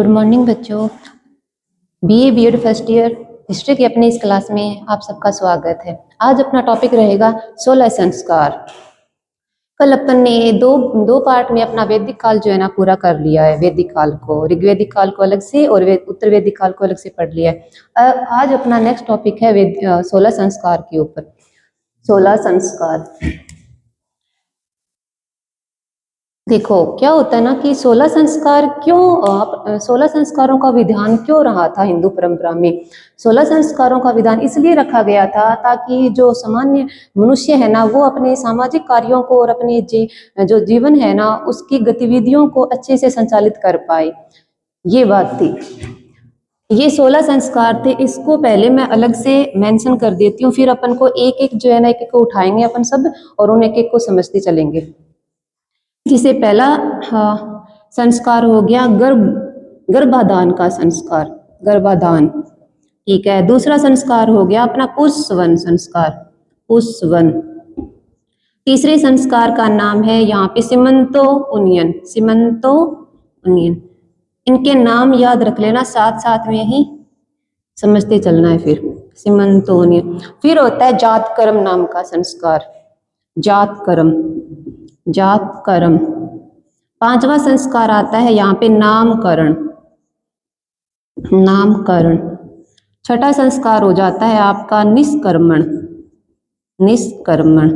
Good morning बच्चों। BA BEd first year history की अपनी इस क्लास में आप सबका स्वागत है। आज अपना टॉपिक रहेगा 16 संस्कार। कल अपन ने दो पार्ट में अपना वैदिक काल जो है ना पूरा कर लिया है। वैदिक काल को, ऋग्वैदिक काल को अलग से और उत्तर वैदिक काल को अलग से पढ़ लिया है। आज अपना नेक्स्ट टॉपिक है 16 संस्कार के ऊपर। 16 संस्कार। देखो क्या होता है ना कि 16 संस्कार क्यों, 16 संस्कारों का विधान क्यों रहा था हिंदू परंपरा में। 16 संस्कारों का विधान इसलिए रखा गया था ताकि जो सामान्य मनुष्य है ना वो अपने सामाजिक कार्यों को और अपने जो जीवन है ना उसकी गतिविधियों को अच्छे से संचालित कर पाए। ये बात थी। ये 16 संस्कार थे। इसको पहले मैं अलग से मेंशन कर देती हूँ, फिर अपन को एक एक जो है ना एक एक को उठाएंगे अपन सब और उन एक एक को समझते चलेंगे। जिसे पहला संस्कार हो गया गर्भाधान का संस्कार, गर्भाधान। ठीक है। दूसरा संस्कार हो गया अपना पुंसवन संस्कार, पुंसवन। तीसरे संस्कार का नाम है यहाँ पे सीमंतो उन्नयन, सीमंतो उन्नयन। इनके नाम याद रख लेना, साथ साथ में ही समझते चलना है। फिर सीमंतो उन्नयन। फिर होता है जात कर्म नाम का संस्कार, जात कर्म, जात कर्म। पांचवा संस्कार आता है यहाँ पे नामकरण, नामकरण। छठा संस्कार हो जाता है आपका निष्कर्मण, निष्कर्मण।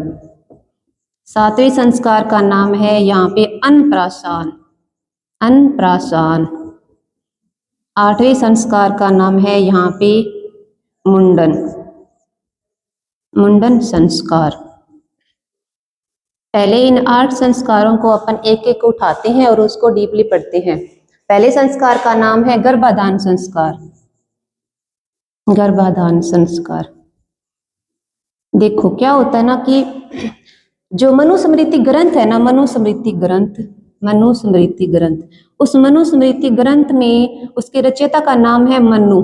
सातवें संस्कार का नाम है यहाँ पे अन्नप्राशन, अन्नप्राशन। आठवें संस्कार का नाम है यहाँ पे मुंडन, मुंडन संस्कार। पहले इन 8 संस्कारों को अपन एक एक उठाते हैं और उसको डीपली पढ़ते हैं। पहले संस्कार का नाम है गर्भाधान संस्कार, गर्भाधान संस्कार। देखो क्या होता है ना कि जो मनुस्मृति ग्रंथ है ना, मनुस्मृति ग्रंथ, मनुस्मृति ग्रंथ, उस मनुस्मृति ग्रंथ में उसके रचयिता का नाम है मनु।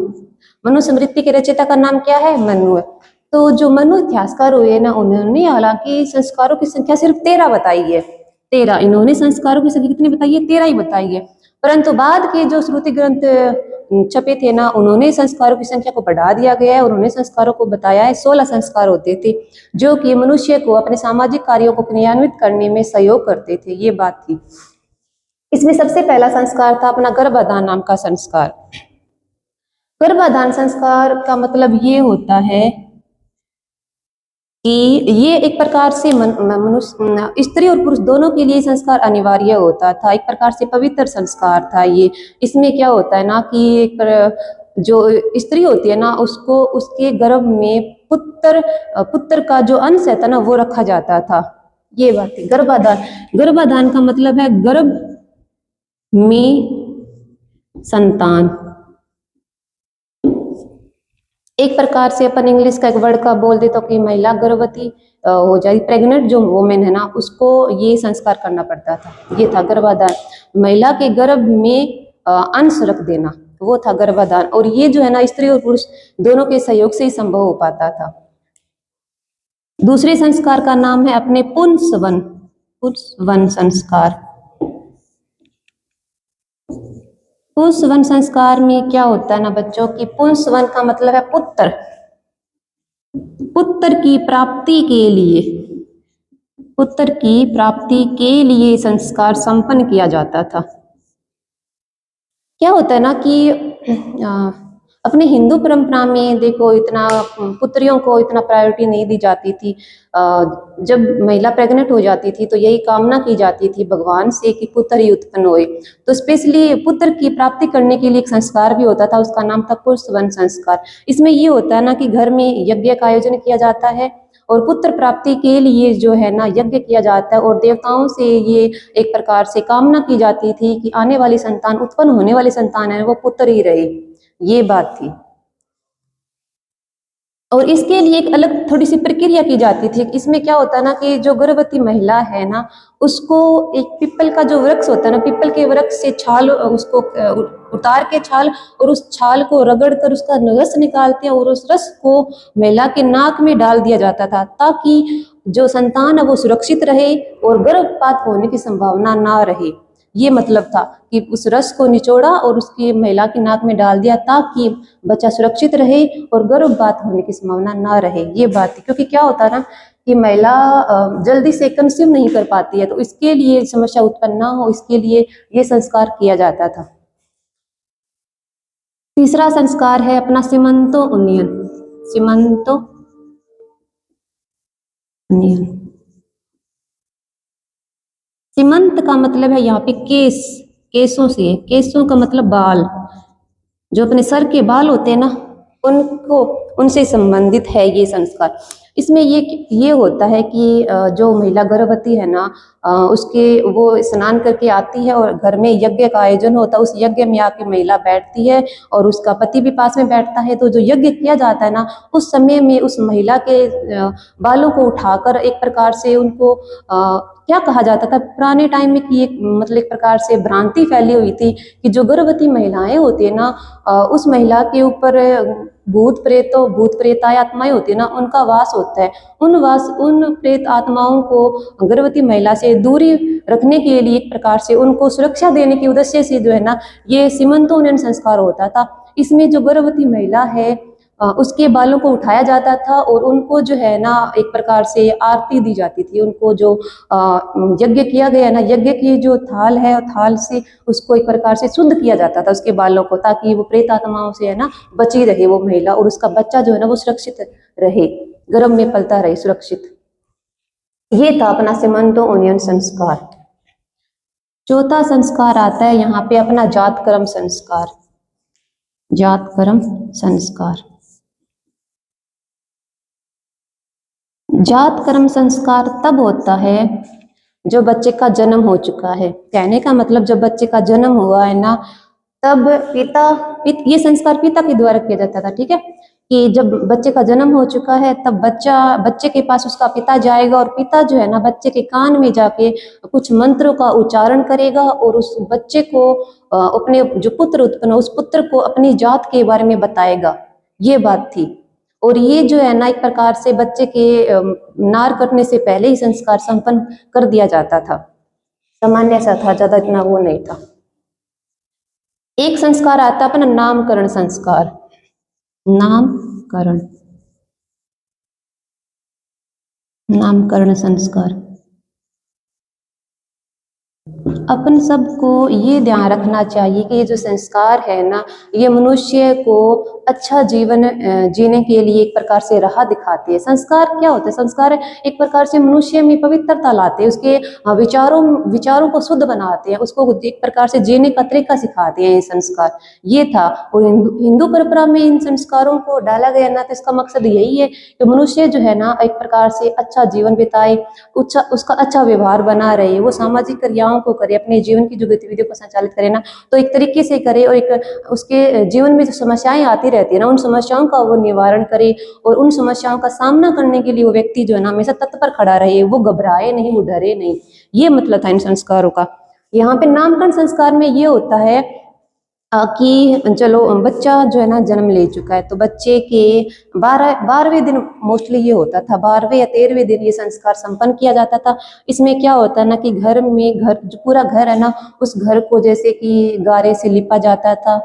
मनुस्मृति के रचयिता का नाम क्या है? मनु है। तो जो मनु इतिहासकार हुए ना उन्होंने हालांकि संस्कारों की संख्या सिर्फ 13 बताई है, 13। इन्होंने संस्कारों की संख्या कितनी बताई है? 13 ही बताई है। परंतु बाद के जो श्रुति ग्रंथ छपे थे ना उन्होंने संस्कारों की संख्या को बढ़ा दिया गया है और उन्होंने संस्कारों को बताया है 16 संस्कार होते थे जो कि मनुष्य को अपने सामाजिक कार्यों को क्रियान्वित करने में सहयोग करते थे। ये बात थी। इसमें सबसे पहला संस्कार था अपना गर्भाधान नाम का संस्कार। गर्भाधान संस्कार का मतलब ये होता है कि ये एक प्रकार से मनुष्य, स्त्री और पुरुष दोनों के लिए संस्कार अनिवार्य होता था। एक प्रकार से पवित्र संस्कार था ये। इसमें क्या होता है ना कि जो स्त्री होती है ना उसको उसके गर्भ में पुत्र का जो अंश है था ना वो रखा जाता था। ये बात है। गर्भाधान, गर्भाधान का मतलब है गर्भ में संतान। एक प्रकार से अपन इंग्लिश का एक वर्ड का बोल दे तो कि महिला गर्भवती हो जाए, प्रेग्नेंट जो वोमेन है ना उसको ये संस्कार करना पड़ता था। ये था गर्भाधान। महिला के गर्भ में अंश रख देना, वो था गर्भाधान। और ये जो है ना स्त्री और पुरुष दोनों के सहयोग से ही संभव हो पाता था। दूसरे संस्कार का नाम है अपने पुंसवन, पुंसवन संस्कार। पुंसवन संस्कार में क्या होता है ना बच्चों की पुंसवन का मतलब है पुत्र, पुत्र की प्राप्ति के लिए, पुत्र की प्राप्ति के लिए संस्कार संपन्न किया जाता था। क्या होता है ना कि अपने हिंदू परंपरा में देखो इतना पुत्रियों को इतना प्रायोरिटी नहीं दी जाती थी। जब महिला प्रेग्नेंट हो जाती थी तो यही कामना की जाती थी भगवान से कि पुत्र ही उत्पन्न होए। तो स्पेशली पुत्र की प्राप्ति करने के लिए एक संस्कार भी होता था, उसका नाम था पुंसवन संस्कार। इसमें ये होता है ना कि घर में यज्ञ का आयोजन किया जाता है और पुत्र प्राप्ति के लिए जो है ना यज्ञ किया जाता है और देवताओं से ये एक प्रकार से कामना की जाती थी कि आने वाली संतान, उत्पन्न होने वाली संतान है वो पुत्र ही रहे। ये बात थी। और इसके लिए एक अलग थोड़ी सी प्रक्रिया की जाती थी। इसमें क्या होता है ना कि जो गर्भवती महिला है ना उसको एक पीपल का जो वृक्ष होता है ना, पीपल के वृक्ष से छाल उसको उतार के छाल और उस छाल को रगड़ कर उसका रस निकालते हैं और उस रस को महिला के नाक में डाल दिया जाता था ताकि जो संतान है वो सुरक्षित रहे और गर्भपात होने की संभावना ना रहे। ये मतलब था कि उस रस को निचोड़ा और उसकी महिला की नाक में डाल दिया ताकि बच्चा सुरक्षित रहे और गर्भपात होने की संभावना ना रहे। ये बात थी, क्योंकि क्या होता है ना कि महिला जल्दी से कंसीव नहीं कर पाती है, तो इसके लिए समस्या उत्पन्न ना हो, इसके लिए ये संस्कार किया जाता था। तीसरा संस्कार है अपना सीमंतो उन्नयन। सीमंतो उन्नयन। सीमंत का मतलब है यहाँ पे केस, केसों से, केसों का मतलब बाल, जो अपने सर के बाल होते हैं ना, उनको, उनसे संबंधित है ये संस्कार। इसमें ये होता है कि जो महिला गर्भवती है ना, उसके वो स्नान करके आती है और घर में यज्ञ का आयोजन होता है, उस यज्ञ में आके महिला बैठती है और उसका पति भी पास में बैठता है। तो जो यज्ञ किया जाता है ना, उस समय में उस महिला के बालों को उठाकर एक प्रकार से उनको क्या कहा जाता था पुराने टाइम में कि एक मतलब एक प्रकार से भ्रांति फैली हुई थी कि जो गर्भवती महिलाएं होती है ना, उस महिला के ऊपर भूत प्रेत आत्माएं होती है ना, उनका वास होता है। उन प्रेत आत्माओं को गर्भवती महिला से दूरी रखने के लिए एक प्रकार से उनको सुरक्षा देने के उद्देश्य से जो है ना, ये सीमंतोन्नयन संस्कार होता था। इसमें जो गर्भवती महिला है उसके बालों को उठाया जाता था और उनको जो है ना एक प्रकार से आरती दी जाती थी। उनको जो यज्ञ किया गया ना, यज्ञ की जो थाल है और थाल से उसको एक प्रकार से शुद्ध किया जाता था उसके बालों को, ताकि वो प्रेत आत्माओं से है ना बची रहे वो महिला, और उसका बच्चा जो है ना वो सुरक्षित रहे, गर्भ में पलता रहे सुरक्षित। ये था अपना सीमंतो उन्नयन संस्कार। चौथा संस्कार आता है यहाँ पे अपना जात कर्म संस्कार। जात कर्म संस्कार। जात कर्म संस्कार तब होता है जो बच्चे का जन्म हो चुका है। कहने का मतलब जब बच्चे का जन्म हुआ है ना, तब ये संस्कार पिता के द्वारा किया जाता था। ठीक है, कि जब बच्चे का जन्म हो चुका है तब बच्चे के पास उसका पिता जाएगा और पिता जो है ना बच्चे के कान में जाके कुछ मंत्रों का उच्चारण करेगा और उस बच्चे को अपने जो पुत्र उत्पन्न उस पुत्र को अपनी जात के बारे में बताएगा। ये बात थी। और ये जो है ना एक प्रकार से बच्चे के नार कटने से पहले ही संस्कार संपन्न कर दिया जाता था। सामान्य सा था, ज्यादा इतना वो नहीं था। एक संस्कार आता है अपना नामकरण संस्कार। नामकरण, नामकरण संस्कार। अपन सबको ये ध्यान रखना चाहिए कि ये जो संस्कार है ना, ये मनुष्य को अच्छा जीवन जीने के लिए एक प्रकार से राह दिखाते हैं। संस्कार क्या होते हैं? संस्कार एक प्रकार से मनुष्य में पवित्रता लाते हैं, उसके विचारों को शुद्ध बनाते हैं, उसको एक प्रकार से जीने का तरीका सिखाते हैं ये संस्कार। ये था। और हिंदू परंपरा में इन संस्कारों को डाला गया ना, तो इसका मकसद यही है कि मनुष्य जो है ना एक प्रकार से अच्छा जीवन बिताए, उसका अच्छा व्यवहार बना रहे, वो सामाजिक क्रियाओं को करे, अपने जीवन की जो गतिविधियों को संचालित करे ना, तो एक तरीके से करे और एक उसके जीवन में जो समस्याएं आती रहती है ना, उन समस्याओं का वो निवारण करे और उन समस्याओं का सामना करने के लिए वो व्यक्ति जो है ना हमेशा तत्पर खड़ा रहे, वो घबराए नहीं, वो डरे नहीं। ये मतलब था इन संस्कारों का। यहाँ पे नामकरण संस्कार में ये होता है कि चलो बच्चा जो है ना जन्म ले चुका है, तो बच्चे के 12वें दिन मोस्टली ये होता था, 12वें या 13वें दिन ये संस्कार संपन्न किया जाता था। इसमें क्या होता है ना कि घर में जो पूरा घर है ना, उस घर को जैसे कि गारे से लिपा जाता था,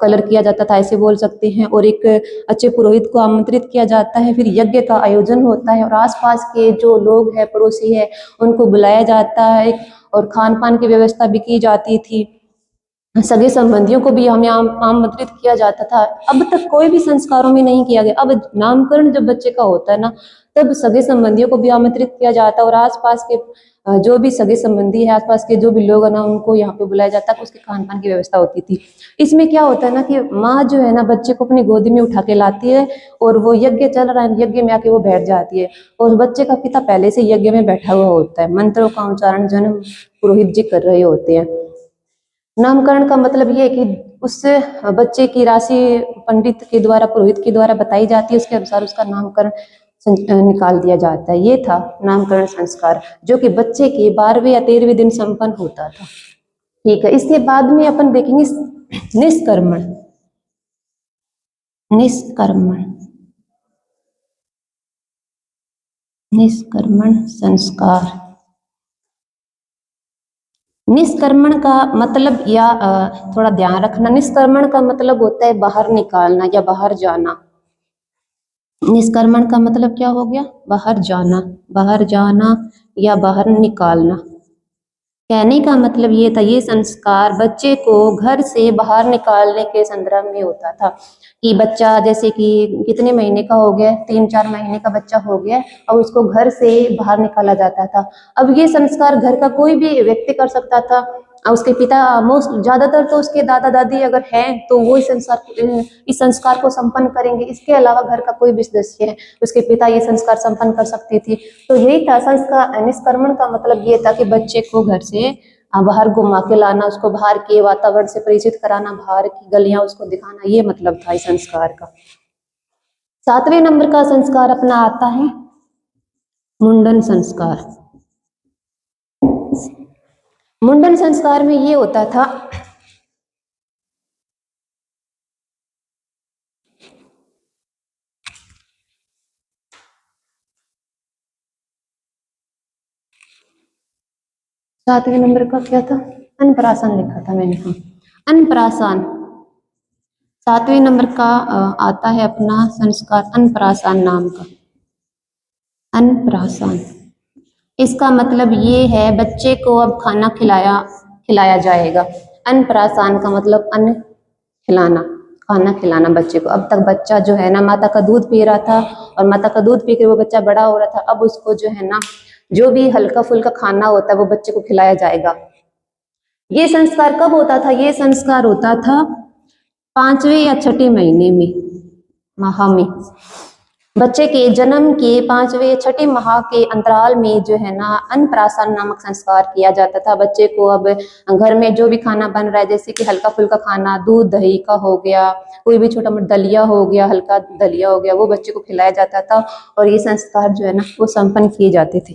कलर किया जाता था ऐसे बोल सकते हैं, और एक अच्छे पुरोहित को आमंत्रित किया जाता है, फिर यज्ञ का आयोजन होता है और आसपास के जो लोग हैं, पड़ोसी है, उनको बुलाया जाता है और खान पान की व्यवस्था भी की जाती थी। सगे संबंधियों को भी हमें आमंत्रित किया जाता था। अब तक कोई भी संस्कारों में नहीं किया गया। अब नामकरण जब बच्चे का होता है ना, तब सगे संबंधियों को भी आमंत्रित किया जाता है और आसपास के जो भी सगे संबंधी है, आसपास के जो भी लोग है ना, उनको यहाँ पे बुलाया जाता है, उसके खान पान की व्यवस्था होती थी। इसमें क्या होता है ना कि माँ जो है ना बच्चे को अपनी गोदी में उठा के लाती है और वो यज्ञ चल रहा है, यज्ञ में आके वो बैठ जाती है और बच्चे का पिता पहले से यज्ञ में बैठा हुआ होता है, मंत्रों का उच्चारण जन्म पुरोहित जी कर रहे होते हैं। नामकरण का मतलब ये है कि उससे बच्चे की राशि पंडित के द्वारा, पुरोहित के द्वारा बताई जाती है, उसके अनुसार उसका नामकरण निकाल दिया जाता है। ये था नामकरण संस्कार, जो कि बच्चे के 12वें या 13वें दिन संपन्न होता था। ठीक है, इसके बाद में अपन देखेंगे निष्कर्मण। निष्कर्मण, निष्कर्मण संस्कार। निष्क्रमण का मतलब या थोड़ा ध्यान रखना, निष्क्रमण का मतलब होता है बाहर निकालना या बाहर जाना। निष्क्रमण का मतलब क्या हो गया? बाहर जाना, बाहर जाना या बाहर निकालना। कहने का मतलब ये था, ये संस्कार बच्चे को घर से बाहर निकालने के संदर्भ में होता था कि बच्चा जैसे कि कितने महीने का हो गया, 3-4 महीने का बच्चा हो गया और उसको घर से बाहर निकाला जाता था। अब ये संस्कार घर का कोई भी व्यक्ति कर सकता था। उसके पिता, मोस्ट ज्यादातर तो उसके दादा दादी अगर हैं तो वो इस संस्कार को संपन्न करेंगे। इसके अलावा घर का कोई भी सदस्य है, उसके पिता ये संस्कार संपन्न कर सकते थे। तो यही था संस्कार, निष्क्रमण का मतलब ये था कि बच्चे को घर से बाहर घुमा के लाना, उसको बाहर के वातावरण से परिचित कराना, बाहर की गलियां उसको दिखाना, ये मतलब था इस संस्कार का। 7वें नंबर का संस्कार अपना आता है मुंडन संस्कार। मुंडन संस्कार में ये होता था, सातवें नंबर का क्या था? अन्नप्राशन लिखा था मैंने, हाँ, अन्नप्राशन। 7वें नंबर का आता है अपना संस्कार अन्नप्राशन नाम का। अन्नप्राशन, इसका मतलब ये है बच्चे को अब खाना खिलाया खिलाया जाएगा। अन्नप्राशन का मतलब अन्न खिलाना, खाना खिलाना बच्चे को। अब तक बच्चा जो है ना माता का दूध पी रहा था और माता का दूध पी के वो बच्चा बड़ा हो रहा था। अब उसको जो है ना जो भी हल्का फुल्का खाना होता है वो बच्चे को खिलाया जाएगा। ये संस्कार कब होता था? ये संस्कार होता था 5वें या 6ठे महीने में, माह में। बच्चे के जन्म के 5वें 6ठे माह के अंतराल में जो है ना अन्नप्राशन नामक संस्कार किया जाता था। बच्चे को अब घर में जो भी खाना बन रहा है, जैसे कि हल्का फुल्का खाना, दूध दही का हो गया, कोई भी छोटा मोटा दलिया हो गया, हल्का दलिया हो गया, वो बच्चे को खिलाया जाता था और ये संस्कार जो है ना वो संपन्न किए जाते थे।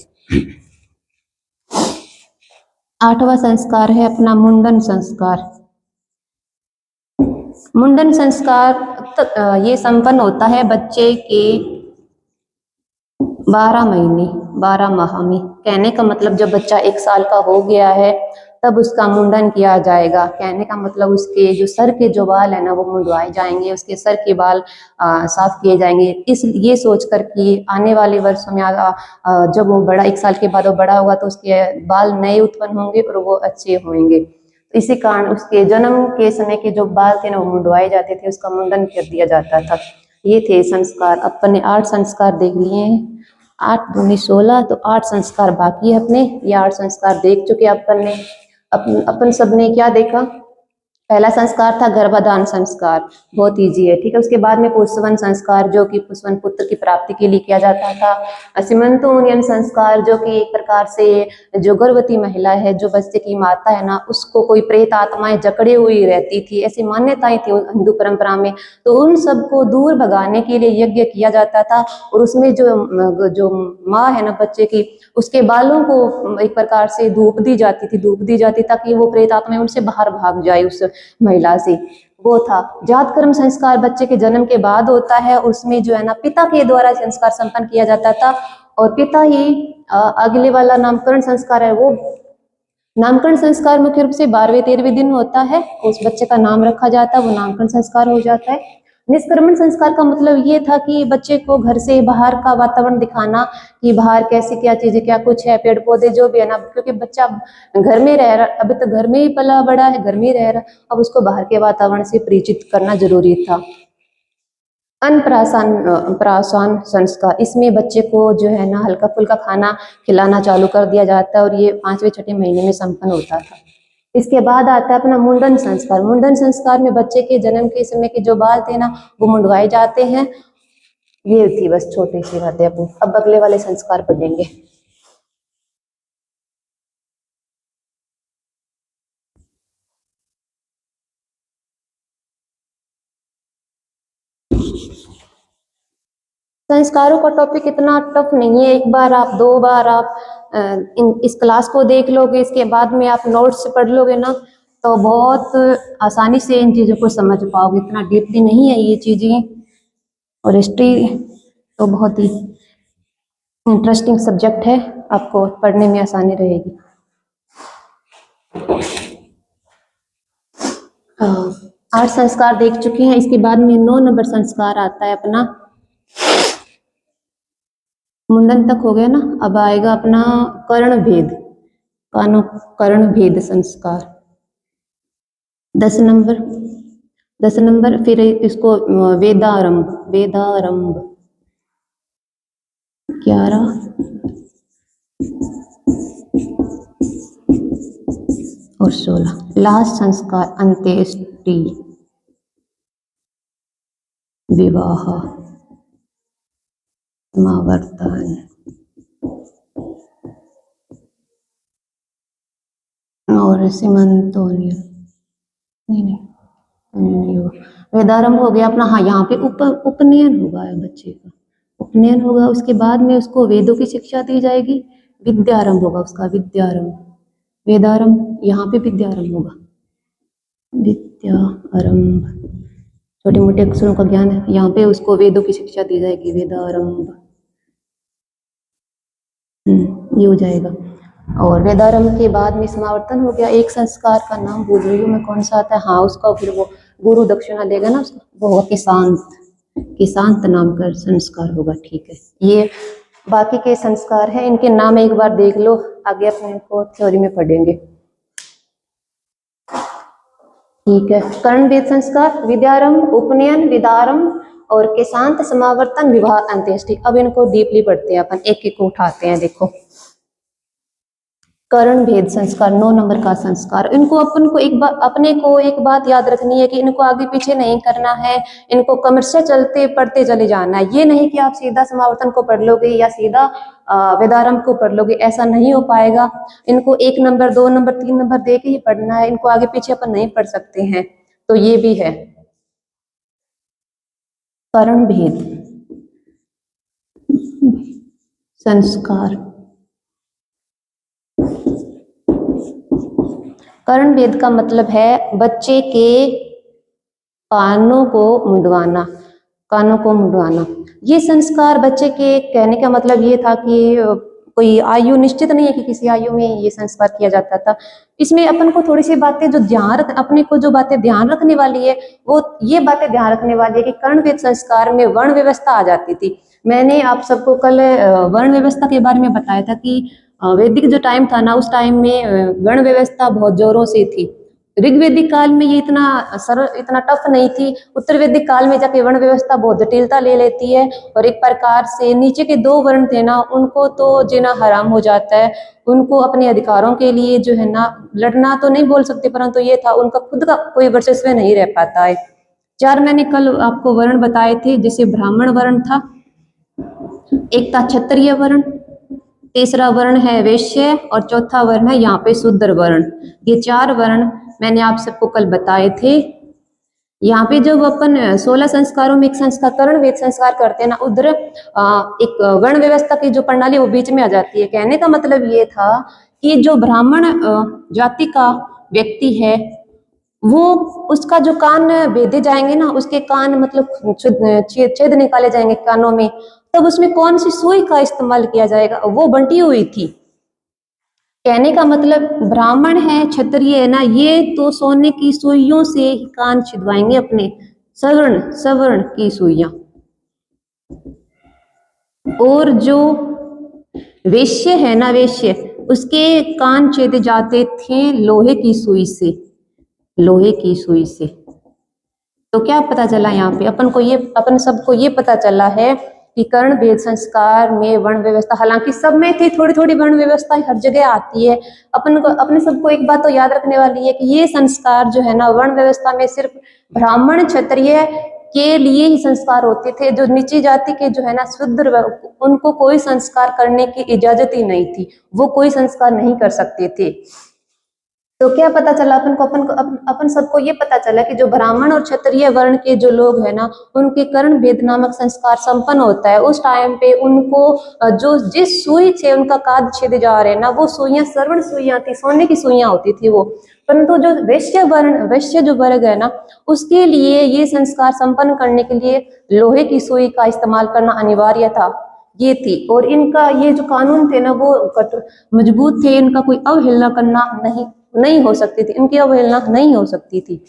8वां संस्कार है अपना मुंडन संस्कार। मुंडन संस्कार ये संपन्न होता है बच्चे के 12 महीने 12 माह में। कहने का मतलब जब बच्चा 1 साल का हो गया है तब उसका मुंडन किया जाएगा। कहने का मतलब उसके जो सर के जो बाल है ना वो मुंडवाए जाएंगे, उसके सर के बाल साफ किए जाएंगे। इस ये सोचकर कि आने वाले वर्षों में जब वो बड़ा 1 साल के बाद वो बड़ा होगा तो उसके बाल नए उत्पन्न होंगे और वो अच्छे होंगे। इसी कारण उसके जन्म के समय के जो बाल थे ना वो मुंडवाए जाते थे, उसका मुंडन कर दिया जाता था। ये थे संस्कार। अपन ने 8 संस्कार देख लिए हैं। 8 दूनी 16, तो 8 संस्कार बाकी है अपने। ये 8 संस्कार देख चुके अपन ने। अपन सबने क्या देखा? पहला संस्कार था गर्भाधान संस्कार, बहुत इजी है, ठीक है। उसके बाद में पुंसवन संस्कार जो कि पुंसवन पुत्र की प्राप्ति के लिए किया जाता था। सीमंतोनियन संस्कार जो कि एक प्रकार से जो गर्भवती महिला है, जो बच्चे की माता है ना, उसको कोई प्रेत आत्माएं जकड़े हुई रहती थी, ऐसी मान्यताएं थी हिंदू परंपरा में। तो उन सबको दूर भगाने के लिए यज्ञ किया जाता था और उसमें जो माँ है ना बच्चे की, उसके बालों को एक प्रकार से धूप दी जाती थी, धूप दी जाती ताकि वो प्रेत आत्माएं उनसे बाहर भाग जाए उस महिला से। वो था जात कर्म संस्कार। बच्चे के जन्म के बाद होता है, उसमें जो है ना पिता के द्वारा संस्कार संपन्न किया जाता था और पिता ही अगले वाला नामकरण संस्कार है। वो नामकरण संस्कार मुख्य रूप से 12वें-13वें दिन होता है, उस बच्चे का नाम रखा जाता है, वो नामकरण संस्कार हो जाता है। निष्क्रमण संस्कार का मतलब ये था कि बच्चे को घर से बाहर का वातावरण दिखाना कि बाहर कैसी क्या चीजें, क्या कुछ है, पेड़ पौधे जो भी है ना, क्योंकि बच्चा घर में रह रहा, अभी तो घर में ही पला बड़ा है, घर में ही रह रहा, अब उसको बाहर के वातावरण से परिचित करना जरूरी था। अन्नप्राशन प्राशन संस्कार, इसमें बच्चे को जो है ना हल्का फुल्का खाना खिलाना चालू कर दिया जाता है और ये 5वें-6ठे महीने में संपन्न होता था। इसके बाद आता है अपना मुंडन संस्कार। मुंडन संस्कार में बच्चे के जन्म के समय के जो बाल थे ना वो मुंडवाए जाते हैं। ये थी बस छोटी सी बातें अपनी। अब अगले वाले संस्कार पढ़ेंगे। संस्कारों का टॉपिक इतना टफ नहीं है, एक बार आप 2 बार आप इस क्लास को देख लोगे, इसके बाद में आप नोट्स पढ़ लोगे ना तो बहुत आसानी से इन चीज़ों को समझ पाओगे। इतना डीपली नहीं है ये चीज़ें, और हिस्ट्री तो बहुत ही इंटरेस्टिंग सब्जेक्ट है, आपको पढ़ने में आसानी रहेगी। आठ संस्कार देख चुके हैं। इसके बाद में 9 नंबर संस्कार आता है अपना मुंडन तक हो गया ना। अब आएगा अपना कर्ण भेद, कानों कर्ण भेद संस्कार 10 नंबर। 10 नंबर फिर इसको वेदारंभ, वेदारंभ 11 और 16। लास्ट संस्कार अंत्येष्टि, विवाह, समावर्तन और सीमंतोनिय, नहीं वेदारंभ हो गया अपना। हाँ, यहाँ पे उपनयन होगा बच्चे का, उपनयन होगा। उसके बाद में उसको वेदों की शिक्षा दी जाएगी, विद्यारंभ होगा उसका, विद्यारंभ। वेदारंभ, यहाँ पे विद्यारंभ होगा, विद्यारंभ। छोटे मोटे अक्षरों का ज्ञान है, यहाँ पे उसको वेदों की शिक्षा दी जाएगी, वेदारंभ। ये हो जाएगा। और वेदारंभ के बाद में समावर्तन हो गया। एक संस्कार का नाम भूल रही हूँ मैं, कौन सा आता है। हाँ, उसका फिर वो गुरु दक्षिणा देगा ना, उसका वो होगा किशांत, किशांत नाम का संस्कार होगा। ठीक है, ये बाकी के संस्कार हैं, इनके नाम एक बार देख लो, आगे अपने इनको थ्योरी में पढ़ेंगे। ठीक है, कर्ण भेद संस्कार, विद्यारंभ, उपनयन, विदारंभ और केशांत, समावर्तन, विवाह, अंत्येष्टि। अब इनको डीपली पढ़ते हैं अपन, एक एक को उठाते हैं। देखो, कर्ण भेद संस्कार 9 नंबर का संस्कार। इनको अपन को एक बात, अपने को एक बात याद रखनी है कि इनको आगे पीछे नहीं करना है, इनको क्रमशः चलते पढ़ते चले जाना है। ये नहीं कि आप सीधा समावर्तन को पढ़ लोगे या सीधा वेदारंभ को पढ़ लोगे, ऐसा नहीं हो पाएगा। इनको 1 नंबर 2 नंबर 3 नंबर दे के ही पढ़ना है, इनको आगे पीछे अपन नहीं पढ़ सकते हैं। तो ये भी है कर्ण भेद संस्कार। कर्ण भेद का मतलब है बच्चे के कानों को मुंडवाना, कानों को मुंडवाना। ये संस्कार बच्चे के, कहने का मतलब ये था कि कोई आयु निश्चित नहीं है कि किसी आयु में ये संस्कार किया जाता था। इसमें अपन को थोड़ी सी बातें जो ध्यान रख, अपने को जो बातें ध्यान रखने वाली है, वो ये बातें ध्यान रखने वाली है कि कर्ण भेद संस्कार में वर्ण व्यवस्था आ जाती थी। मैंने आप सबको कल वर्ण व्यवस्था के बारे में बताया था कि वैदिक जो टाइम था ना, उस टाइम में वर्ण व्यवस्था बहुत जोरों से थी। ऋग्वेदिक काल में ये इतना सरल, इतना टफ नहीं थी। उत्तर वैदिक काल में जाके वर्ण व्यवस्था बहुत जटिलता ले लेती है, और एक प्रकार से नीचे के 2 वर्ण थे ना, उनको तो जीना हराम हो जाता है। उनको अपने अधिकारों के लिए जो है ना, लड़ना तो नहीं बोल सकते, परंतु ये था उनका खुद का कोई वर्चस्व नहीं रह पाता है। 4 मैंने कल आपको वर्ण बताए थे, जैसे ब्राह्मण वर्ण था, एक था क्षत्रिय वर्ण, तीसरा वर्ण है वैश्य, और चौथा वर्ण है यहाँ पे शूद्र वर्ण। ये 4 वर्ण मैंने आप सबको कल बताए थे। यहाँ पे जब अपन 16 संस्कारों में एक संस्कार कर्ण भेद संस्कार करते हैं ना, उधर एक वर्ण व्यवस्था की जो प्रणाली वो बीच में आ जाती है। कहने का मतलब ये था कि जो ब्राह्मण जाति का व्यक्ति है, वो उसका जो कान बेधे जाएंगे ना, उसके कान मतलब छेद निकाले जाएंगे कानों में, तब उसमें कौन सी सुई का इस्तेमाल किया जाएगा, वो बंटी हुई थी। कहने का मतलब ब्राह्मण है, क्षत्रिय है ना, ये तो सोने की सुइयों से ही कान छिदवाएंगे अपने, सवर्ण सवर्ण की सुइयां। और जो वैश्य है ना, वैश्य, उसके कान छेदे जाते थे लोहे की सुई से, लोहे की सुई से। तो क्या पता चला यहाँ पे अपन को, ये अपन सबको ये पता चला है कि कर्ण भेद संस्कार में वर्ण व्यवस्था, हालांकि सब में थी, थोड़ी थोड़ी वर्ण व्यवस्था हर जगह आती है। अपन को, अपने सबको एक बात तो याद रखने वाली है कि ये संस्कार जो है ना, वर्ण व्यवस्था में सिर्फ ब्राह्मण क्षत्रिय के लिए ही संस्कार होते थे। जो नीची जाति के जो है ना, शूद्र, उनको कोई संस्कार करने की इजाजत ही नहीं थी, वो कोई संस्कार नहीं कर सकते थे। तो क्या पता चला अपन सबको ये पता चला कि जो ब्राह्मण और क्षत्रिय वर्ण के जो लोग हैं ना, उनके कर्ण भेद नामक संस्कार संपन्न होता है। उस टाइम पे उनको जो जिस सुई से उनका काद छेदे जा रहे हैं ना, वो सुइयां स्वर्ण सुइयां थी, सोने की सुइयां होती थी वो। परंतु जो वैश्य वर्ण, वैश्य जो वर्ग है ना, उसके लिए ये संस्कार संपन्न करने के लिए लोहे की सुई का इस्तेमाल करना अनिवार्य था, ये थी। और इनका ये जो कानून थे ना, वो मजबूत थे, इनका कोई अवहेलना करना नहीं नहीं हो सकती थी, इनकी अवहेलना नहीं हो सकती थी।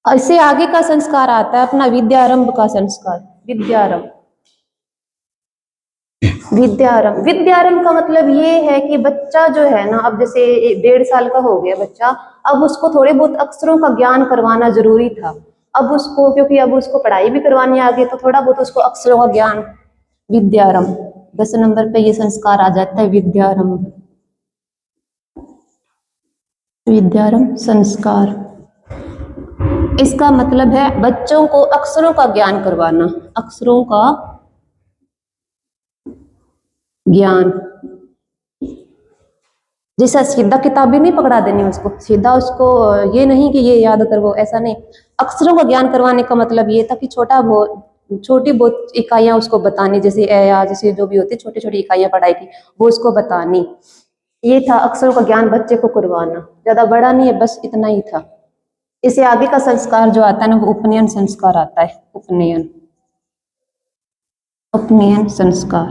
इससे आगे का संस्कार आता है अपना विद्यारंभ का संस्कार। विद्यारंभ, विद्यारंभ, विद्यारंभ का मतलब ये है कि बच्चा जो है ना, अब जैसे 1.5 साल का हो गया बच्चा, अब उसको थोड़े बहुत अक्षरों का ज्ञान करवाना जरूरी था। अब उसको, क्योंकि अब उसको पढ़ाई भी करवानी आ गई, तो थोड़ा बहुत उसको अक्षरों का ज्ञान। विद्यारंभ 10 नंबर पे ये संस्कार आ जाता है, विद्यारंभ। विद्यारंभ संस्कार, इसका मतलब है बच्चों को अक्षरों का ज्ञान करवाना, अक्षरों का ज्ञान। जैसा सीधा किताबें नहीं पकड़ा देनी उसको, सीधा उसको ये नहीं कि ये याद कर, वो ऐसा नहीं। अक्षरों का ज्ञान करवाने का मतलब ये था कि छोटी बहुत इकाइयां उसको बतानी, जैसे ए या जैसे जो भी होती छोटी छोटी इकाइयां पढ़ाई की, वो उसको बतानी। ये था अक्षरों का ज्ञान बच्चे को करवाना, ज्यादा बड़ा नहीं है, बस इतना ही था। इससे आगे का संस्कार जो आता है ना, वो उपनयन संस्कार आता है। उपनयन, उपनयन संस्कार,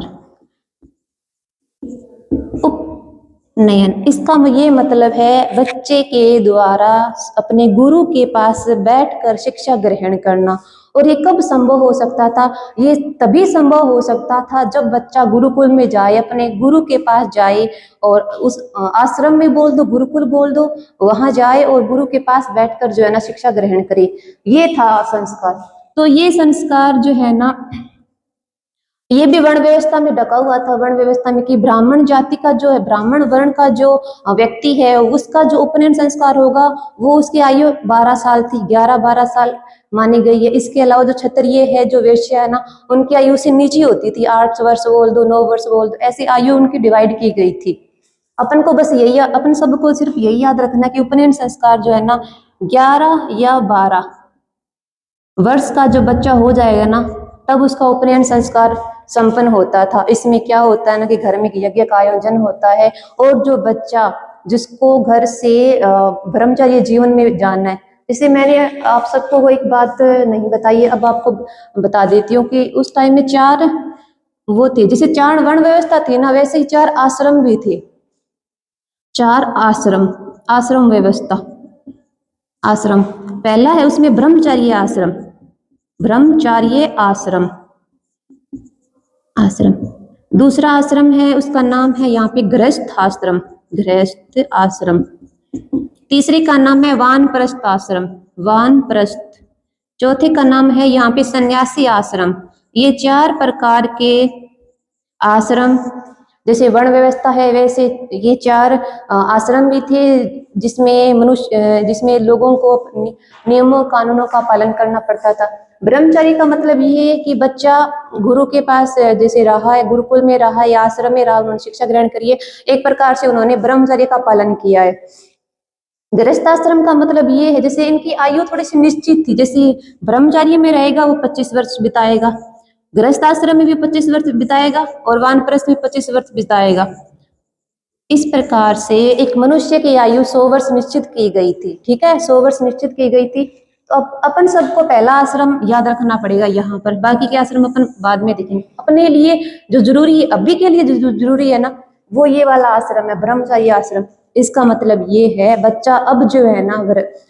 उपनयन, इसका ये मतलब है बच्चे के द्वारा अपने गुरु के पास बैठकर शिक्षा ग्रहण करना। और ये कब संभव हो सकता था? ये तभी संभव हो सकता था जब बच्चा गुरुकुल में जाए, अपने गुरु के पास जाए, और उस आश्रम में बोल दो, गुरुकुल बोल दो, वहां जाए और गुरु के पास बैठकर जो है ना शिक्षा ग्रहण करे। ये था संस्कार। तो ये संस्कार जो है ना, ये भी वर्ण व्यवस्था में ढका हुआ था। वर्ण व्यवस्था में कि ब्राह्मण जाति का जो है, ब्राह्मण वर्ण का जो व्यक्ति है, उसका जो उपनयन संस्कार होगा, वो उसकी आयु 12 साल थी, 11-12 साल मानी गई है। इसके अलावा जो क्षत्रिय है, जो वैश्य है ना, उनकी आयु से नीचे होती थी, 8 वर्ष बोल दो, 9 वर्ष बोल दो, ऐसी आयु उनकी डिवाइड की गई थी। अपन को बस यही, अपन सबको सिर्फ यही याद रखना कि उपनयन संस्कार जो है ना, 11 या 12 वर्ष का जो बच्चा हो जाएगा ना, तब उसका उपनयन संस्कार संपन्न होता था। इसमें क्या होता है ना कि घर में यज्ञ का आयोजन होता है, और जो बच्चा जिसको घर से ब्रह्मचर्य जीवन में जाना है, जैसे मैंने आप सबको वो एक बात नहीं बताई है, अब आपको बता देती हूँ कि उस टाइम में 4 वो थे, जैसे 4 वर्ण व्यवस्था थी ना, वैसे ही 4 आश्रम भी थे। 4 आश्रम, आश्रम व्यवस्था, आश्रम पहला है उसमें ब्रह्मचर्य आश्रम, ब्रह्मचर्य आश्रम, आश्रम। दूसरा आश्रम है, उसका नाम है यहाँ पे गृहस्थ आश्रम, गृहस्थ आश्रम। तीसरे का नाम है वानप्रस्थ आश्रम, वानप्रस्थ। चौथे का नाम है यहाँ पे सन्यासी आश्रम। ये 4 प्रकार के आश्रम, जैसे वर्ण व्यवस्था है वैसे ये 4 आश्रम भी थे, जिसमें मनुष्य, जिसमें लोगों को नियमों कानूनों का पालन करना पड़ता था। ब्रह्मचर्य का मतलब ये है कि बच्चा गुरु के पास जैसे रहा है, गुरुकुल में रहा है या आश्रम में रहा, उन्होंने शिक्षा ग्रहण करी है, एक प्रकार से उन्होंने ब्रह्मचर्य का पालन किया है। गृहस्थाश्रम का मतलब ये है, जैसे इनकी आयु थोड़ी सी निश्चित थी, जैसे ब्रह्मचार्य में रहेगा वो 25 वर्ष बिताएगा, गृहस्थाश्रम में भी 25 वर्ष बिताएगा, और वानप्रस्थ में 25 वर्ष बिताएगा। इस प्रकार से एक मनुष्य की आयु 100 वर्ष निश्चित की गई थी। ठीक है, 100 वर्ष निश्चित की गई थी। तो अब अपन सबको पहला आश्रम याद रखना पड़ेगा यहाँ पर, बाकी के आश्रम अपन बाद में देखेंगे। अपने लिए जो जरूरी है, अभी के लिए जो जरूरी है ना, वो ये वाला आश्रम है, ब्रह्मचर्य आश्रम। इसका मतलब ये है बच्चा अब जो है ना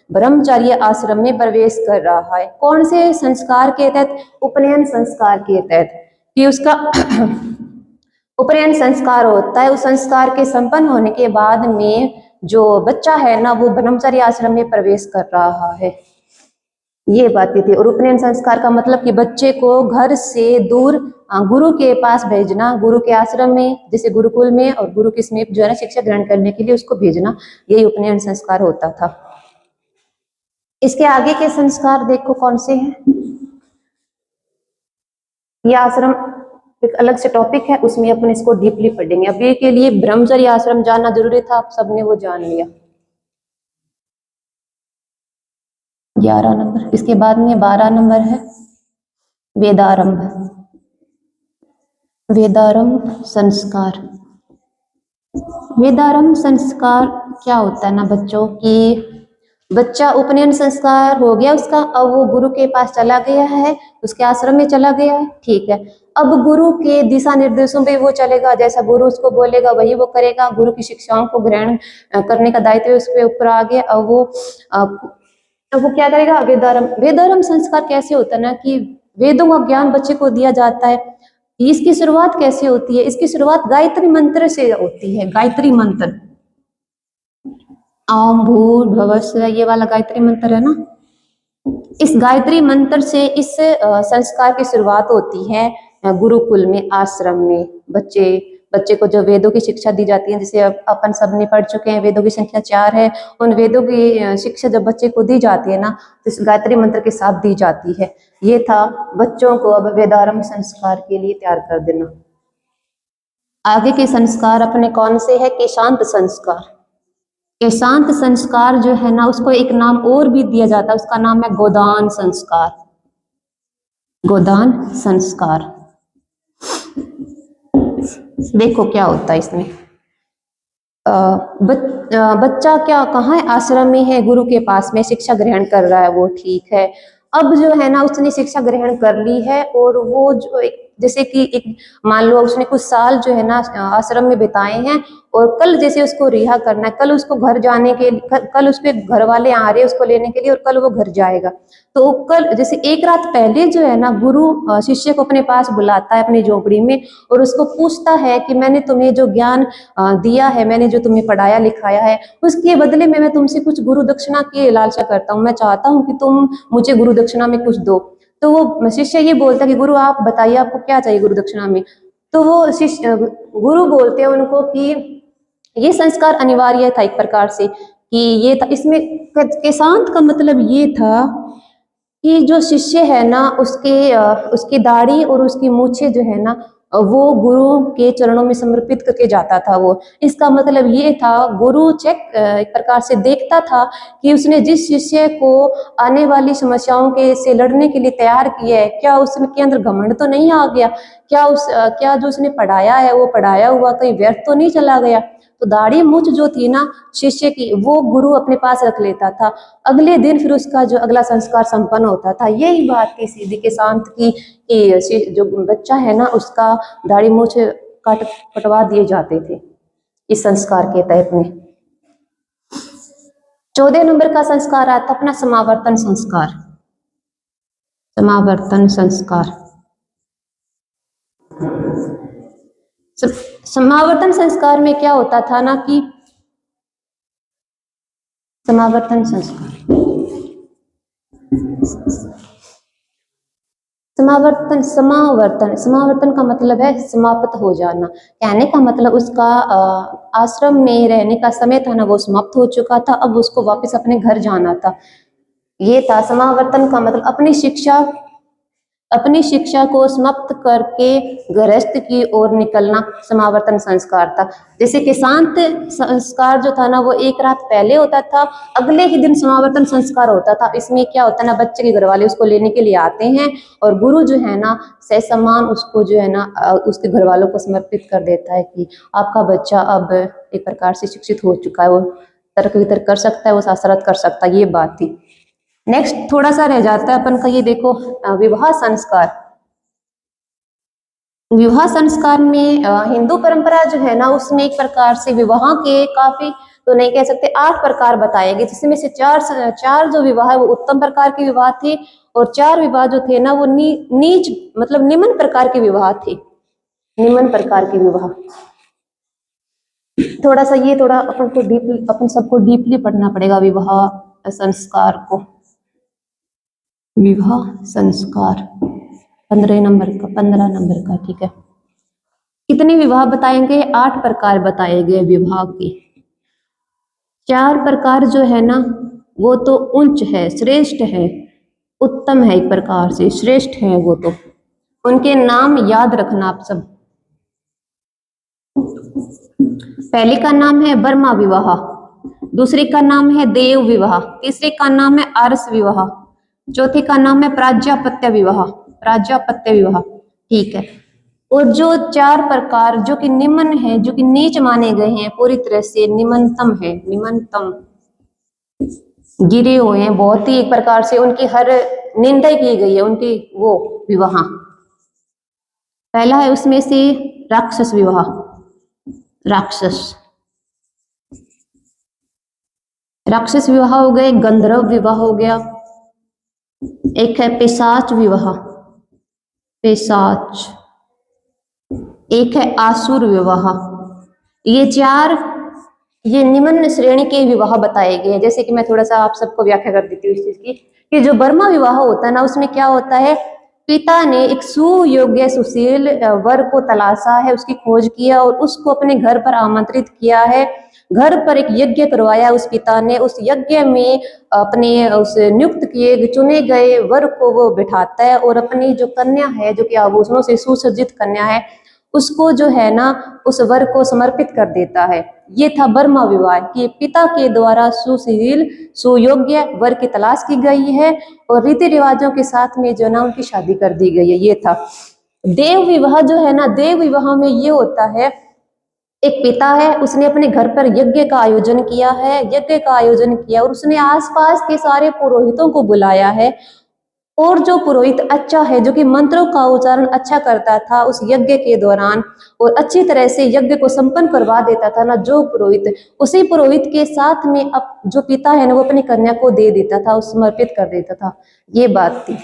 ब्रह्मचर्य आश्रम में प्रवेश कर रहा है। कौन से संस्कार के तहत? उपनयन संस्कार के तहत, कि उसका उपनयन संस्कार होता है। उस संस्कार के संपन्न होने के बाद में जो बच्चा है ना, वो ब्रह्मचर्य आश्रम में प्रवेश कर रहा है। ये बातें थी। और उपनयन संस्कार का मतलब कि बच्चे को घर से दूर गुरु के पास भेजना, गुरु के आश्रम में, जैसे गुरुकुल में और गुरु के समीप जो है ना शिक्षा ग्रहण करने के लिए उसको भेजना, यही उपनयन संस्कार होता था। इसके आगे के संस्कार देखो कौन से हैं। ये आश्रम एक अलग से टॉपिक है, उसमें अपन इसको डीपली पढ़ेंगे। अभी के लिए ब्रह्मचर्य आश्रम जानना जरूरी था, आप सबने वो जान लिया। 11 नंबर। इसके बाद में 12 नंबर है वेदारंभ, वेदारंभ संस्कार। वेदारंभ संस्कार क्या होता है ना बच्चों की, बच्चा उपनयन संस्कार हो गया उसका, अब वो गुरु के पास चला गया है, उसके आश्रम में चला गया है, ठीक है। अब गुरु के दिशा निर्देशों पे वो चलेगा, जैसा गुरु उसको बोलेगा वही वो करेगा। गुरु की शिक्षाओं को ग्रहण करने का दायित्व उसके ऊपर आ गया। अब वो क्या करेगा, वेदारम। वेदारम संस्कार कैसे होता है ना कि वेदों का ज्ञान बच्चे को दिया जाता है। इसकी शुरुआत कैसे होती है? इसकी शुरुआत गायत्री मंत्र से होती है। गायत्री मंत्र, ओम भूर्भुवः स्वः, ये वाला गायत्री मंत्र है ना, इस गायत्री मंत्र से इस संस्कार की शुरुआत होती है गुरुकुल में, आश्रम में। बच्चे बच्चे को जो वेदों की शिक्षा दी जाती है, जिसे अपन सब ने पढ़ चुके हैं, वेदों की संख्या 4 है। उन वेदों की शिक्षा जब बच्चे को दी जाती है ना, तो इस गायत्री मंत्र के साथ दी जाती है। ये था बच्चों को अब वेदारंभ संस्कार के लिए तैयार कर देना। आगे के संस्कार अपने कौन से है? केशांत संस्कार। केशांत संस्कार जो है ना, उसको एक नाम और भी दिया जाता है, उसका नाम है गोदान संस्कार। गोदान संस्कार। देखो क्या होता है इसमें। बच्चा क्या कहाँ है? आश्रम में है, गुरु के पास में शिक्षा ग्रहण कर रहा है, वो ठीक है। अब जो है ना, उसने शिक्षा ग्रहण कर ली है और वो जो जैसे कि एक मान लो उसने कुछ साल जो है ना आश्रम में बिताए हैं, और कल जैसे उसको रिहा करना है, कल उसको घर जाने के, कल उसके घर वाले आ रहे हैं उसको लेने के लिए, और कल वो घर जाएगा। तो कल जैसे एक रात पहले जो है ना, गुरु शिष्य को अपने पास बुलाता है अपनी झोपड़ी में, और उसको पूछता है कि मैंने तुम्हें जो ज्ञान दिया है, मैंने जो तुम्हें पढ़ाया लिखाया है, उसके बदले में मैं तुमसे कुछ गुरु दक्षिणा की लालसा करता हूँ। मैं चाहता हूँ कि तुम मुझे गुरु दक्षिणा में कुछ दो। तो वो शिष्य ये बोलता है कि गुरु आप बताइए आपको क्या चाहिए गुरु दक्षिणा में। तो वो शिष्य गुरु बोलते हैं उनको कि ये संस्कार अनिवार्य था एक प्रकार से, कि ये था इसमें केशांत का मतलब ये था कि जो शिष्य है ना, उसकी दाढ़ी और उसकी मूछें जो है ना, वो गुरु के चरणों में समर्पित करके जाता था। वो इसका मतलब ये था, गुरु एक प्रकार से देखता था कि उसने जिस शिष्य को आने वाली समस्याओं के से लड़ने के लिए तैयार किया है, क्या उसमें के अंदर घमंड तो नहीं आ गया, क्या जो उसने पढ़ाया है वो पढ़ाया हुआ कहीं व्यर्थ तो नहीं चला गया। तो दाढ़ी मूछ जो थी ना शिष्य की, वो गुरु अपने पास रख लेता था। अगले दिन फिर उसका जो अगला संस्कार संपन्न होता था। यही बात थी सीधी केशांत की कि जो बच्चा है ना, उसका दाढ़ी मूछ कटवा दिए जाते थे इस संस्कार के तहत में। 14 नंबर का संस्कार आता अपना समावर्तन संस्कार। समावर्तन संस्कार। समावर्तन संस्कार में क्या होता था ना कि समावर्तन संस्कार, समावर्तन का मतलब है समाप्त हो जाना। कहने का मतलब उसका आश्रम में रहने का समय था ना, वो समाप्त हो चुका था, अब उसको वापस अपने घर जाना था। ये था समावर्तन का मतलब, अपनी शिक्षा को समाप्त करके गृहस्थ की ओर निकलना समावर्तन संस्कार था। जैसे कि शांत संस्कार जो था ना, वो एक रात पहले होता था, अगले ही दिन समावर्तन संस्कार होता था। इसमें क्या होता है ना, बच्चे के घर वाले उसको लेने के लिए आते हैं, और गुरु जो है ना ससम्मान उसको जो है ना उसके घर वालों को समर्पित कर देता है कि आपका बच्चा अब एक प्रकार से शिक्षित हो चुका है, वो तर्क वितर्क कर सकता है, वो शास्त्रार्थ कर सकता है। ये बात थी। नेक्स्ट थोड़ा सा रह जाता है अपन का, ये देखो विवाह संस्कार। विवाह संस्कार में हिंदू परंपरा जो है ना, उसमें एक प्रकार से विवाह के काफी तो नहीं कह सकते 8 प्रकार बताए गए, जिसमें से चार जो विवाह है वो उत्तम प्रकार के विवाह थे, और 4 विवाह जो थे ना वो नीच मतलब निम्न प्रकार के विवाह थे। निम्न प्रकार के विवाह। थोड़ा सा ये थोड़ा अपन सबको डीपली पढ़ना पड़ेगा विवाह संस्कार को। विवाह संस्कार 15 नंबर का, ठीक है। कितने विवाह बताएंगे? 8 प्रकार बताए गए विवाह के। 4 प्रकार जो है ना, वो तो उच्च है, श्रेष्ठ है, उत्तम है, एक प्रकार से श्रेष्ठ है वो तो। उनके नाम याद रखना आप सब। पहले का नाम है बर्मा विवाह, दूसरे का नाम है देव विवाह, तीसरे का नाम है आरस विवाह, चौथे का नाम है प्राजापत्य विवाह। प्राजापत्य विवाह, ठीक है। और जो 4 प्रकार जो कि निम्न है, जो कि नीच माने गए हैं, पूरी तरह से निम्नतम है, निम्नतम गिरे हुए हैं, बहुत ही एक प्रकार से उनकी हर निंदा की गई है उनकी वो विवाह। पहला है उसमें से राक्षस विवाह, राक्षस राक्षस विवाह हो गए, गंधर्व विवाह हो गया, एक है पिशाच विवाह, पिशाच, एक है आसुर विवाह। ये चार, ये निम्न श्रेणी के विवाह बताए गए हैं। जैसे कि मैं थोड़ा सा आप सबको व्याख्या कर देती हूँ इस चीज की, कि जो ब्रह्मा विवाह होता है ना, उसमें क्या होता है, पिता ने एक सुयोग्य सुशील वर को तलाशा है, उसकी खोज किया और उसको अपने घर पर आमंत्रित किया है। घर पर एक यज्ञ करवाया उस पिता ने, उस यज्ञ में अपने उस नियुक्त किए चुने गए वर को वो बिठाता है और अपनी जो कन्या है, जो कि आभूषणों से सुसज्जित कन्या है, उसको जो है ना उस वर को समर्पित कर देता है। ये था ब्रह्मा विवाह, कि पिता के द्वारा सुशील सुयोग्य वर की तलाश की गई है और रीति रिवाजों के साथ में जो ना उनकी शादी कर दी गई है। ये था देव विवाह। जो है ना, देव विवाह में ये होता है, एक पिता है, उसने अपने घर पर यज्ञ का आयोजन किया है, यज्ञ का आयोजन किया और उसने आसपास के सारे पुरोहितों को बुलाया है, और जो पुरोहित अच्छा है, जो कि मंत्रों का उच्चारण अच्छा करता था उस यज्ञ के दौरान और अच्छी तरह से यज्ञ को संपन्न करवा देता था ना जो पुरोहित, उसी पुरोहित के साथ में अब जो पिता है ना वो अपनी कन्या को दे देता था, उस समर्पित कर देता था। ये बात थी।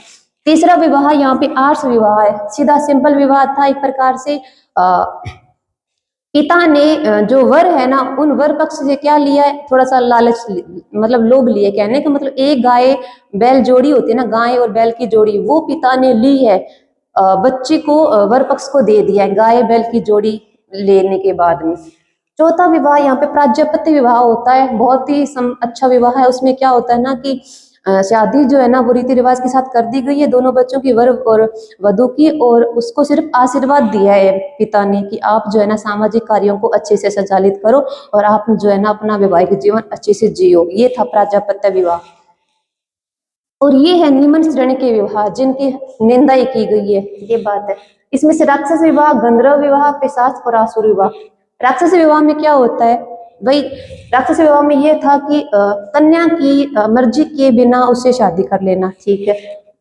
तीसरा विवाह यहाँ पे आर्ष विवाह है, सीधा सिंपल विवाह था एक प्रकार से। पिता ने जो वर है ना, उन वर पक्ष से क्या लिया है, थोड़ा सा लालच, मतलब लोभ लिए, कहने का मतलब एक गाय बैल जोड़ी होती है ना, गाय और बैल की जोड़ी, वो पिता ने ली है, बच्ची को वर पक्ष को दे दिया है गाय बैल की जोड़ी लेने के बाद में। चौथा विवाह यहाँ पे प्राजापत्य विवाह होता है, बहुत ही अच्छा विवाह है। उसमें क्या होता है ना कि शादी जो है ना वो रीति रिवाज के साथ कर दी गई है दोनों बच्चों की, वर और वधू की, और उसको सिर्फ आशीर्वाद दिया है पिता ने कि आप जो है ना सामाजिक कार्यों को अच्छे से संचालित करो और आप जो है ना अपना वैवाहिक जीवन अच्छे से जियो। ये था प्राजापत्य विवाह। और ये है निम्न श्रेणी के विवाह जिनकी निंदा ही की गई है, ये बात है। इसमें से राक्षस विवाह, गंधर्व विवाह, पिशाच और आसुर विवाह। राक्षस विवाह में क्या होता है भाई, राक्षस विवाह में ये था कि कन्या की मर्जी के बिना उससे शादी कर लेना, ठीक है।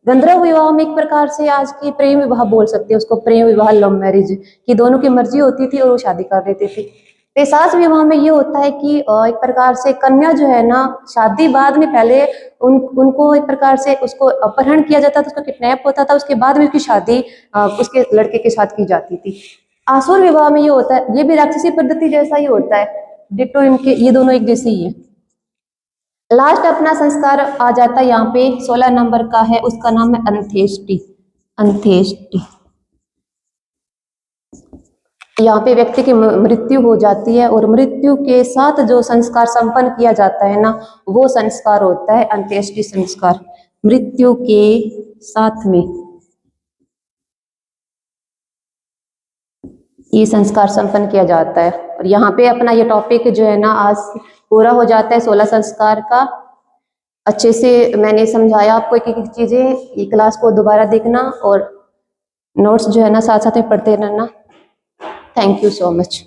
गंधर्व विवाह में एक प्रकार से आज की प्रेम विवाह बोल सकते हैं उसको, प्रेम विवाह, लव मैरिज, कि दोनों की मर्जी होती थी और वो शादी कर देते थे। पिशाच विवाह में ये होता है कि एक प्रकार से कन्या जो है ना शादी बाद में, पहले उनको एक प्रकार से उसको अपहरण किया जाता था, उसको किडनैप होता था, उसके बाद में उसकी शादी उसके लड़के के साथ की जाती थी। आसुर विवाह में ये होता है, ये भी राक्षसी पद्धति जैसा ही होता है, डिटो, इनके ये दोनों एक जैसे ही है। लास्ट अपना संस्कार आ जाता है यहाँ पे 16 नंबर का है, उसका नाम है अंत्येष्टि। अंत्येष्टि, यहाँ पे व्यक्ति की मृत्यु हो जाती है और मृत्यु के साथ जो संस्कार संपन्न किया जाता है ना, वो संस्कार होता है अंत्येष्टि संस्कार। मृत्यु के साथ में ये संस्कार संपन्न किया जाता है। और यहाँ पे अपना ये टॉपिक जो है ना आज पूरा हो जाता है 16 संस्कार का। अच्छे से मैंने समझाया आपको एक एक चीजें, ये क्लास को दोबारा देखना और नोट्स जो है ना साथ साथ में पढ़ते रहना। Thank you so much.